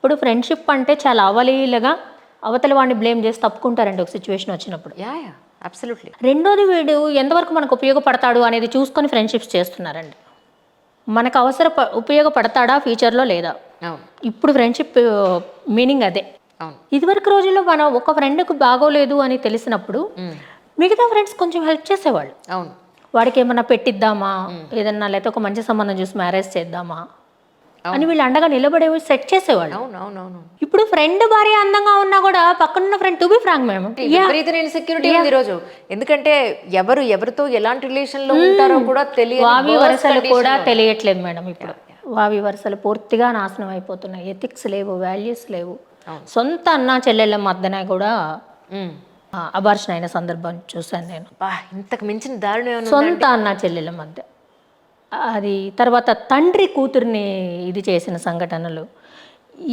ఒకప్పుడు ఫ్రెండ్షిప్ అంటే చాలా అవలీలగా అవతల వాడిని బ్లేమ్ చేసి తప్పుకుంటారండి ఒక సిచ్యువేషన్ వచ్చినప్పుడు. Yeah yeah absolutely. రెండోది వీడు ఎంతవరకు మనకు ఉపయోగపడతాడు అనేది చూసుకొని ఫ్రెండ్షిప్స్ చేస్తున్నారండి. మనకు ఉపయోగపడతాడా ఫ్యూచర్లో లేదా? అవును ఇప్పుడు ఫ్రెండ్షిప్ మీనింగ్ అదే. అవును. ఇదివరకు రోజుల్లో మనం ఒక ఫ్రెండ్కి బాగోలేదు అని తెలిసినప్పుడు మిగతా ఫ్రెండ్స్ కొంచెం హెల్ప్ చేసేవాళ్ళు. అవును వాడికి ఏమన్నా పెట్టిద్దామా, ఏదన్నా లేకపోతే ఒక మంచి సంబంధం చూసి మ్యారేజ్ చేద్దామా అని వీళ్ళు అండగా నిలబడే సెట్ చేసేవాళ్ళు. అవును అవును అవును. ఇప్పుడు ఫ్రెండ్ భార్య అందంగా ఉన్నా కూడా పక్కనున్న ఫ్రెండ్ టు బి ఫ్రాంక్ మేము విపరీతమైన ఇన్సెక్యూరిటీ ఉంది ఈరోజు. ఎందుకంటే ఎవరితో ఎలాంటి రిలేషన్ లో ఉంటారో కూడా తెలియదు. వావి వరసలు కూడా తెలియట్లేదు మేడం. ఇప్పుడు వావి వరసలు పూర్తిగా నాశనం అయిపోతున్నాయి. ఎథిక్స్ లేవు, వాల్యూస్ లేవు. సొంత అన్న చెల్లెళ్ళ మధ్యన కూడా అబార్షన్ అయిన సందర్భం చూశాను నేను. ఇంతకు మించిన దారుణం సొంత అన్న చెల్లెళ్ళ మధ్య అది. తర్వాత తండ్రి కూతుర్ని ఇది చేసిన సంఘటనలు.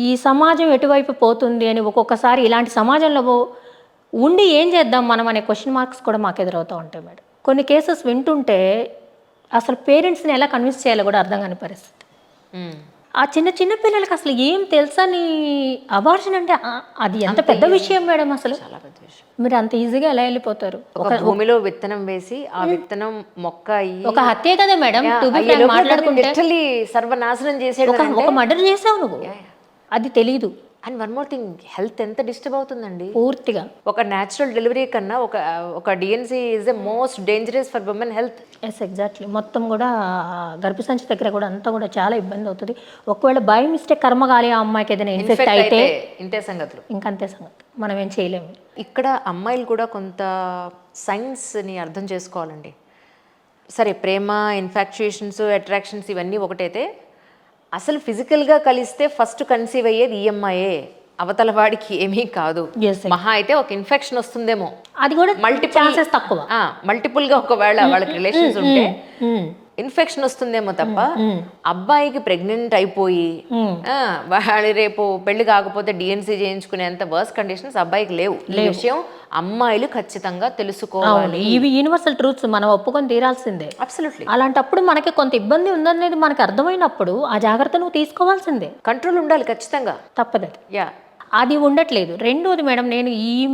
ఈ సమాజం ఎటువైపు పోతుంది అని ఒక్కొక్కసారి ఇలాంటి సమాజంలో ఉండి ఏం చేద్దాం మనం అనే క్వశ్చన్ మార్క్స్ కూడా మాకు ఎదురవుతూ ఉంటాయి మేడం. కొన్ని కేసెస్ వింటుంటే అసలు పేరెంట్స్ని ఎలా కన్విన్స్ చేయాలో కూడా అర్థం కాని పరిస్థితి. ఆ చిన్న పిల్లలకి అసలు ఏం తెలుసని అబార్షన్ అంటే అది ఎంత పెద్ద విషయం మేడం. అసలు చాలా పెద్ద విషయం. మీరు అంత ఈజీగా ఎలా వెళ్ళిపోతారు? ఒక భూమిలో విత్తనం వేసి ఆ విత్తనం మొక్క అయ్యి ఒక హత్యే కదా మేడం. మాట్లాడుకుంటే సర్వనాశనం చేసేది ఒక మర్డర్ చేసావు నువ్వు, అది తెలీదు. And one more thing, health ఎంత డిస్టర్బ్ అవుతుందండి పూర్తిగా. ఒక న్యాచురల్ డెలివరీ కన్నా ఒక DNC is the most dangerous for women health. Yes exactly. మొత్తం కూడా గర్భసంచి దగ్గర కూడా అంతా కూడా చాలా ఇబ్బంది అవుతుంది. ఒకవేళ బై మిస్టేక్ కర్మగాలి ఆ అమ్మాయికి ఏదైనా ఇన్ఫెక్ట్ అయితే ఇంతే సంగతులు, ఇంకంతే సంగతి, మనం ఏం చేయలేము. ఇక్కడ అమ్మాయిలు కూడా కొంత సైన్స్ని అర్థం చేసుకోవాలండి. సరే, ప్రేమ, ఇన్ఫాక్చుయేషన్స్, అట్రాక్షన్స్ ఇవన్నీ ఒకటైతే అసలు ఫిజికల్గా కలిస్తే ఫస్ట్ కన్సీవ్ అయ్యేది ఈఎంఐఏ. అవతల వాడికి ఏమీ కాదు. మహా అయితే ఒక ఇన్ఫెక్షన్ వస్తుందేమో, అది కూడా మల్టిపుల్గా ఒకవేళ వాళ్ళకి రిలేషన్స్ ఉంటే ఇన్ఫెక్షన్ వస్తుందేమో తప్ప అబ్బాయికి ప్రెగ్నెంట్ అయిపోయి వాడి రేపు పెళ్లి కాకపోతే డిఎన్సీ చేయించుకునేంత వర్స్ కండిషన్స్ అబ్బాయికి లేవు. ఈ విషయం అమ్మాయిలు ఖచ్చితంగా తెలుసుకోవాలి. ఇవి యూనివర్సల్ ట్రూత్స్, మనం ఒప్పుకొని తీరాల్సిందే. అబ్సల్యూట్లీ. అలాంటప్పుడు మనకి కొంత ఇబ్బంది ఉందనేది మనకు అర్థమైనప్పుడు ఆ జాగ్రత్త నువ్వు తీసుకోవాల్సిందే. కంట్రోల్ ఉండాలి ఖచ్చితంగా, తప్పదు. యా, అది ఉండట్లేదు. రెండోది మేడం, నేను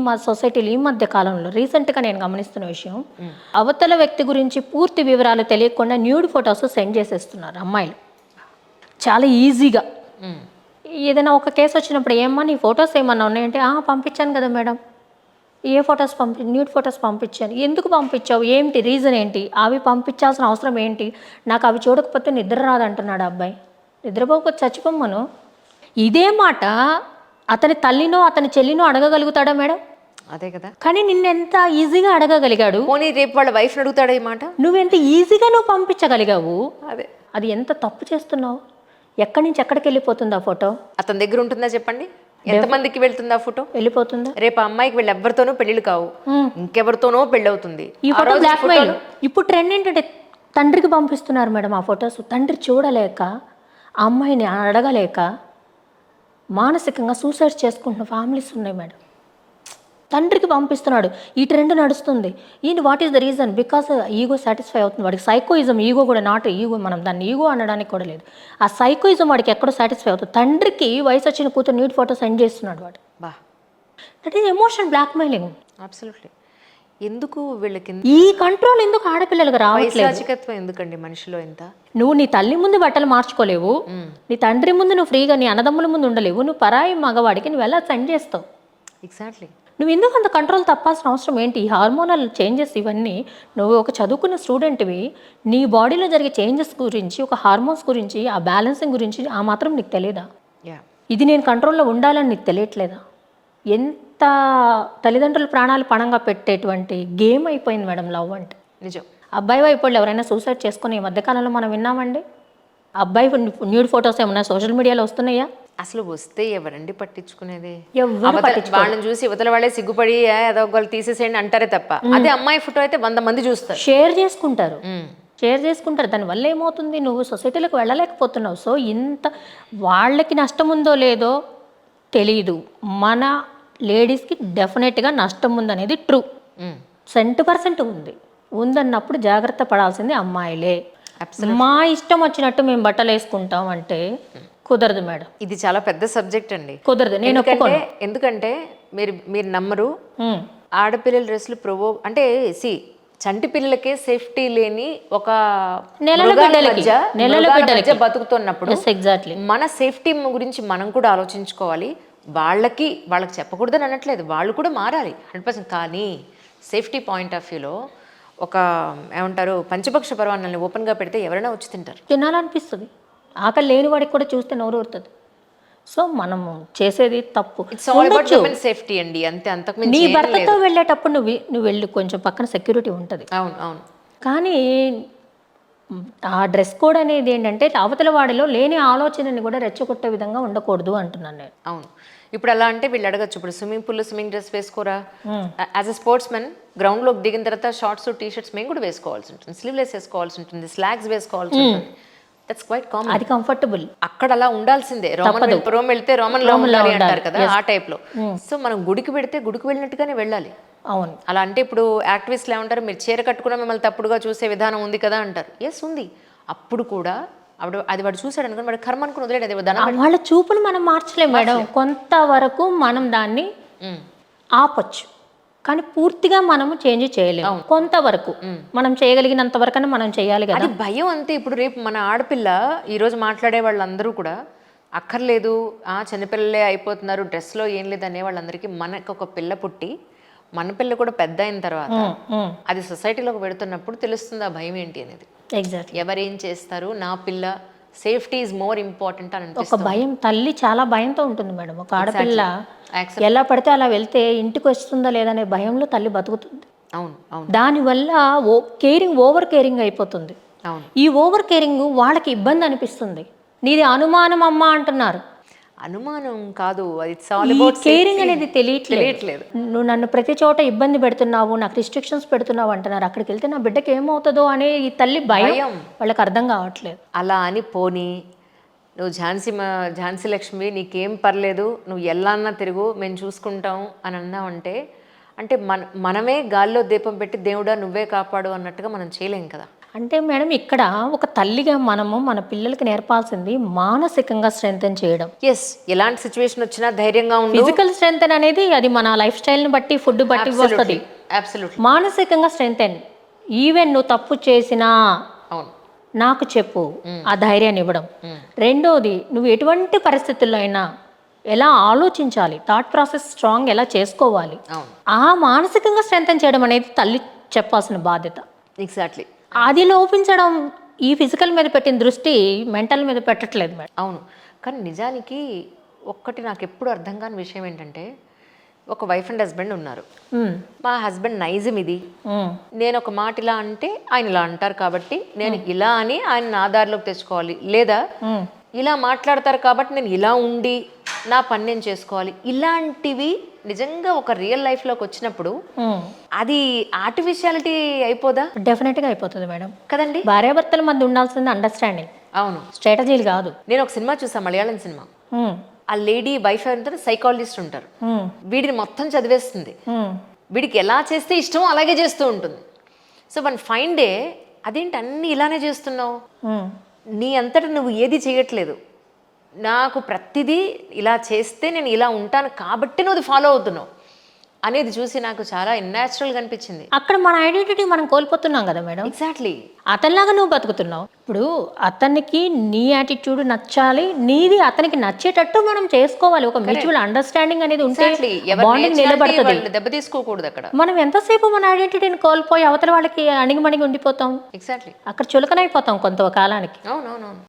మా సొసైటీలో ఈ మధ్య కాలంలో రీసెంట్గా నేను గమనిస్తున్న విషయం, అవతల వ్యక్తి గురించి పూర్తి వివరాలు తెలియకుండా న్యూడ్ ఫొటోస్ సెండ్ చేసేస్తున్నారు అమ్మాయిలు చాలా ఈజీగా. ఏదైనా ఒక కేసు వచ్చినప్పుడు, ఏమన్నా నీ ఫొటోస్ ఏమన్నా ఉన్నాయంటే పంపించాను కదా మేడం. ఏ ఫొటోస్ న్యూడ్ ఫొటోస్ పంపించాను. ఎందుకు పంపించావు, ఏంటి రీజన్ ఏంటి, అవి పంపించాల్సిన అవసరం ఏంటి, నాకు అవి చూడకపోతే నిద్ర రాదంటున్నాడు అబ్బాయి. నిద్రపోకపోతే చచ్చిపోమ్మను. ఇదే మాట అతని తల్లినో అతని చెల్లినో అడగగలుగుతాడా మేడం? అదే కదా. కానీ నిన్నెంత ఈజీగా అడగగలిగాడు. పోనీ రేపు వాళ్ళ వైఫ్ అడుగుతాడా ఈ మాట? నువ్వెంత ఈజీగా నువ్వు పంపించగలిగావు. అదే, అది ఎంత తప్పు చేస్తున్నావు. ఎక్కడి నుంచి ఎక్కడికి వెళ్ళిపోతుంది ఆ ఫోటో? అతని దగ్గర ఉంటుందా చెప్పండి? ఎంతమందికి వెళ్తుంది ఆ ఫోటో? వెళ్ళిపోతుందా? రేపు అమ్మాయికి వీళ్ళు ఎవరితోనో పెళ్లిళ్ళు కావు, ఇంకెవరితోనో పెళ్ళి అవుతుంది. ఈ ఫోటో బ్లాక్మెయిల్. ఇప్పుడు ట్రెండ్ ఏంటంటే తండ్రికి పంపిస్తున్నారు మేడం ఆ ఫొటోస్. తండ్రి చూడలేక, ఆ అమ్మాయిని అడగలేక మానసికంగా సూసైడ్ చేసుకుంటున్న ఫ్యామిలీస్ ఉన్నాయి మేడం. తండ్రికి పంపిస్తున్నాడు. ఈ ట్రెండ్ నడుస్తుంది. What is the reason? Because ego satisfy అవుతుంది వాడికి. సైకోయిజం, ఈగో కూడా నాట్ ఈగో, మనం దాన్ని ఈగో అనడానికి కూడా లేదు. ఆ సైకోయిజం వాడికి ఎక్కడో సాటిస్ఫై అవుతుంది. తండ్రికి వయసు వచ్చిన కూతురు న్యూడ్ ఫోటో సెండ్ చేస్తున్నాడు వాడు. That is emotional blackmailing. Absolutely. ఎందుకు వీళ్ళకి ఈ కంట్రోల్ ఎందుకు ఆడపిల్లలకు రావట్లేదు? ఎందుకండి మనిషిలో ఎంత? నువ్వు నీ తల్లి ముందు బట్టలు మార్చుకోలేవు, నీ తండ్రి ముందు నువ్వు ఫ్రీగా, నీ అన్నదమ్ముల ముందు ఉండలేవు, నువ్వు పరాయి మగవాడికి నువ్వు ఎలా సెండ్ చేస్తావు? ఎగ్జాక్ట్లీ. నువ్వు ఎందుకు అంత కంట్రోల్ తప్పాల్సిన అవసరం ఏంటి? ఈ హార్మోనల్ చేంజెస్ ఇవన్నీ, నువ్వు ఒక చదువుకున్న స్టూడెంట్వి, నీ బాడీలో జరిగే చేంజెస్ గురించి, ఒక హార్మోన్స్ గురించి, ఆ బ్యాలెన్సింగ్ గురించి ఆ మాత్రం నీకు తెలియదా? ఇది నేను కంట్రోల్లో ఉండాలని నీకు తెలియట్లేదా? ఎంత తల్లిదండ్రుల ప్రాణాలు పణంగా పెట్టేటువంటి గేమ్ అయిపోయింది మేడం లవ్ అంటే. నిజం. అబ్బాయి వైపు ఎవరైనా సూసైడ్ చేసుకుని ఈ మధ్యకాలంలో మనం విన్నామండి? అబ్బాయి న్యూడ్ ఫొటోస్ ఏమన్నా సోషల్ మీడియాలో వస్తున్నాయా? అసలు వస్తే ఎవరండి పట్టించుకునేది? వాళ్ళని చూసి ఇవతల వాళ్ళే సిగ్గుపడి ఏదో ఒకళ్ళు తీసేసేయండి అంటారే తప్ప, అదే అమ్మాయి ఫోటో అయితే 100 మంది చూస్తారు, షేర్ చేసుకుంటారు. దానివల్ల ఏమవుతుంది? నువ్వు సొసైటీలోకి వెళ్ళలేకపోతున్నావు. సో ఇంత వాళ్ళకి నష్టం ఉందో లేదో తెలీదు, మన లేడీస్కి డెఫినెట్గా నష్టం ఉందనేది ట్రూ. 100% ఉందన్నప్పుడు జాగ్రత్త పడాల్సింది అమ్మాయిలే. మా ఇష్టం వచ్చినట్టు మేము బట్టలు వేసుకుంటాం అంటే కుదరదు మేడం, ఇది చాలా పెద్ద సబ్జెక్ట్ అండి. కుదరదు, నేను ఒప్పుకోను. ఎందుకంటే మీరు నమ్మరు, ఉమ్. ఆడపిల్లల డ్రెస్సులు అంటే చంటి పిల్లలకే సేఫ్టీ లేని ఒక నెలల మృగాల బిడ్డలకి, మధ్య నెలల మృగాల బిడ్డలకి. మధ్య బతుకుతున్నప్పుడు ఎగ్జాక్ట్లీ. మన సేఫ్టీ గురించి మనం కూడా ఆలోచించుకోవాలి. వాళ్ళకి చెప్పకూడదని అనట్లేదు, వాళ్ళు కూడా మారాలి 100%. కానీ సేఫ్టీ పాయింట్ ఆఫ్ వ్యూలో ఒక ఏమంటారు పంచపక్ష పరవాన్నాన్ని ఓపెన్గా పెడితే ఎవరైనా వచ్చి తింటారు. తినాలనిపిస్తుంది, ఆకలి లేని వాడికి కూడా చూస్తే నోరు ఊరుతుంది. సో మనము చేసేది తప్పు. It's all about human safety అండి, అంతే, అంతకు నీ మించి. భర్తతో వెళ్ళేటప్పుడు నువ్వు వెళ్ళి కొంచెం పక్కన సెక్యూరిటీ ఉంటుంది. అవును అవును. కానీ ఆ డ్రెస్ కోడ్ అనేది ఏంటంటే అవతల వాడిలో లేని ఆలోచనని కూడా రెచ్చగొట్టే విధంగా ఉండకూడదు అంటున్నాను నేను. అవును. ఇప్పుడు అలా అంటే వీళ్ళు అడగచ్చు, ఇప్పుడు స్విమ్మింగ్ పూల్లో స్విమ్మింగ్ డ్రెస్ వేసుకోరా? యాజ్ అ స్పోర్ట్స్ మెన్ గ్రౌండ్లోకి దిగిన తర్వాత షార్ట్స్ టీషర్ట్స్ మేము కూడా వేసుకోవాల్సి ఉంటుంది, స్లీవ్లెస్ వేసుకోవాల్సి ఉంటుంది, స్లాగ్స్ వేసుకోవాల్సి ఉంటుంది. That's quite common. అది కంఫర్టబుల్. అక్కడ అలా ఉండాల్సిందే. రోమ్ వెళ్తే రోమన్ లా ఉండాలి అంటారు కదా, ఆ టైప్ లో. సో మనం గుడికి పెడితే గుడికి వెళ్ళినట్టుగానే వెళ్ళాలి. అవును. అలా అంటే ఇప్పుడు యాక్టివిస్ట్లు ఏమంటారు, మీరు చీర కట్టుకున్నా మిమ్మల్ని తప్పుడుగా చూసే విధానం ఉంది కదా అంటారు. ఎస్ ఉంది. అప్పుడు కూడా అది వాడు చూసాడు అనుకుని వాడు కర్మ అనుకుని వదిలేడు. అది వాళ్ళ చూపులు మనం మార్చలేం మేడం. కొంతవరకు మనం దాన్ని ఆపొచ్చు, కానీ పూర్తిగా మనము చేంజ్ చేయలేము. కొంతవరకు మనం చేయగలిగినంత వరకు మనం చేయాలి కదా. అది భయం అంతే. ఇప్పుడు రేపు మన ఆడపిల్ల ఈరోజు మాట్లాడే వాళ్ళందరూ కూడా అక్కర్లేదు, చిన్నపిల్లలే అయిపోతున్నారు, డ్రెస్లో ఏం లేదు అనే వాళ్ళందరికీ మనకు ఒక పిల్ల పుట్టి మన పిల్ల కూడా పెద్ద అయిన తర్వాత అది సొసైటీలోకి పెడుతున్నప్పుడు తెలుస్తుంది ఆ భయం ఏంటి అనేది. ఎగ్జాక్ట్. ఎవరేం చేస్తారు, నా పిల్ల సేఫ్టీ ఈజ్ మోర్ ఇంపార్టెంట్ అని ఒక భయం, తల్లి చాలా భయంతో ఉంటుంది మేడం. ఒక ఆడపిల్ల ఎలా పడితే అలా వెళ్తే ఇంటికి వస్తుందా లేదనే భయంలో తల్లి బతుకుతుంది. అవును అవును. దానివల్ల ఓవర్ కేరింగ్ అయిపోతుంది. అవును. ఈ ఓవర్ కేరింగ్ వాళ్ళకి ఇబ్బంది అనిపిస్తుంది. నీది అనుమానం అమ్మ అంటున్నారు. అనుమానం కాదు, కేరింగ్ అనేది తెలియట్లేదు. నువ్వు నన్ను ప్రతి చోట ఇబ్బంది పెడుతున్నావు, నాకు రిస్ట్రిక్షన్స్ పెడుతున్నావు అంటున్నారు. అక్కడికి వెళ్తే నా బిడ్డకి ఏమవుతుందో అనే ఈ తల్లి భయం వాళ్ళకి అర్థం కావట్లేదు. అలా అని పోనీ నువ్వు ఝాన్సీ లక్ష్మి నీకేం పర్లేదు, నువ్వు ఎల్లన్నా తిరుగు, మేము చూసుకుంటాం అని అన్నావంటే అంటే మనమే గాల్లో దీపం పెట్టి దేవుడా నువ్వే కాపాడు అన్నట్టుగా మనం చేయలేం కదా. అంటే మేడం ఇక్కడ ఒక తల్లిగా మనము మన పిల్లలకి నేర్పాల్సింది మానసికంగా స్ట్రెంగ్తెన్ చేయడం. ఎస్, ఎలాంటి సిచ్యువేషన్ వచ్చినా ధైర్యంగా ఉండు. ఫిజికల్ స్ట్రెంగ్తెన్ అనేది అది మన లైఫ్ స్టైల్ని బట్టి, ఫుడ్ బట్టి వస్తుంది. మానసికంగా స్ట్రెంగ్తెన్, ఈవెన్ నువ్వు తప్పు చేసినా నాకు చెప్పు, ఆ ధైర్యాన్ని ఇవ్వడం. రెండోది, నువ్వు ఎటువంటి పరిస్థితుల్లో అయినా ఎలా ఆలోచించాలి, థాట్ ప్రాసెస్ స్ట్రాంగ్ ఎలా చేసుకోవాలి, ఆ మానసికంగా స్ట్రెంగ్తెన్ చేయడం అనేది తల్లి చెప్పాల్సిన బాధ్యత. ఎగ్జాక్ట్లీ. అది లోపించడం ఈ ఫిజికల్ మీద పెట్టిన దృష్టి మెంటల్ మీద పెట్టట్లేదు మేడం. అవును. కానీ నిజానికి ఒక్కటి నాకు ఎప్పుడు అర్థం కాని విషయం ఏంటంటే, ఒక వైఫ్ అండ్ హస్బెండ్ ఉన్నారు. మా హస్బెండ్ నైజం ఇది, నేను ఒక మాట ఇలా అంటే ఆయన ఇలా అంటారు కాబట్టి నేను ఇలా అని ఆయన నా దారిలోకి తెచ్చుకోవాలి, లేదా ఇలా మాట్లాడతారు కాబట్టి నేను ఇలా ఉండి నా పని నేను చేసుకోవాలి. ఇలాంటివి నిజంగా ఒక రియల్ లైఫ్లోకి వచ్చినప్పుడు అది ఆర్టిఫిషియాలిటీ అయిపోదా? డెఫినెట్గా అయిపోతుంది మేడం కదండి. భార్యాభర్తల మధ్య ఉండాల్సింది అండర్స్టాండింగ్. అవును, స్ట్రాటజీలు కాదు. నేను ఒక సినిమా చూసాను, మలయాళం సినిమా. ఆ లేడీ వైఫ్ అంతా సైకాలజిస్ట్ ఉంటారు, వీడిని మొత్తం చదివేస్తుంది, వీడికి ఎలా చేస్తే ఇష్టమో అలాగే చేస్తూ ఉంటుంది. సో వన్ ఫైన్ డే అదేంటి అన్ని ఇలానే చేస్తున్నావు, నీ అంతటా నువ్వు ఏది చేయట్లేదు, నాకు ప్రతిదీ ఇలా చేస్తే నేను ఇలా ఉంటాను కాబట్టి నువ్వు ఫాలో అవుతున్నావు అనేది చూసి నాకు చాలా ఇన్యాచురల్గా అనిపించింది. అక్కడ మన ఐడెంటిటీ మనం కోల్పోతున్నాం కదా మేడం. ఎగ్జాక్ట్లీ. అతనిలాగా నువ్వు బతుకుతున్నావు. ఇప్పుడు అతనికి నీ యాటిట్యూడ్ నచ్చాలి, నీది అతనికి నచ్చేటట్టు మనం చేసుకోవాలి. ఒక మ్యూచువల్ అండర్స్టాండింగ్ అనేది ఉంటే బాండింగ్ నిలబడుతుంది. దెబ్బ తీసుకోకూడదు. అక్కడ మనం ఎంతసేపు మన ఐడెంటిటీని కోల్పోయి అవతల వాళ్ళకి అణిగిమణిగి ఉండిపోతాం. ఎగ్జాక్ట్లీ. అక్కడ చులకనైపోతాం కొంత కాలానికి. అవునవునవును.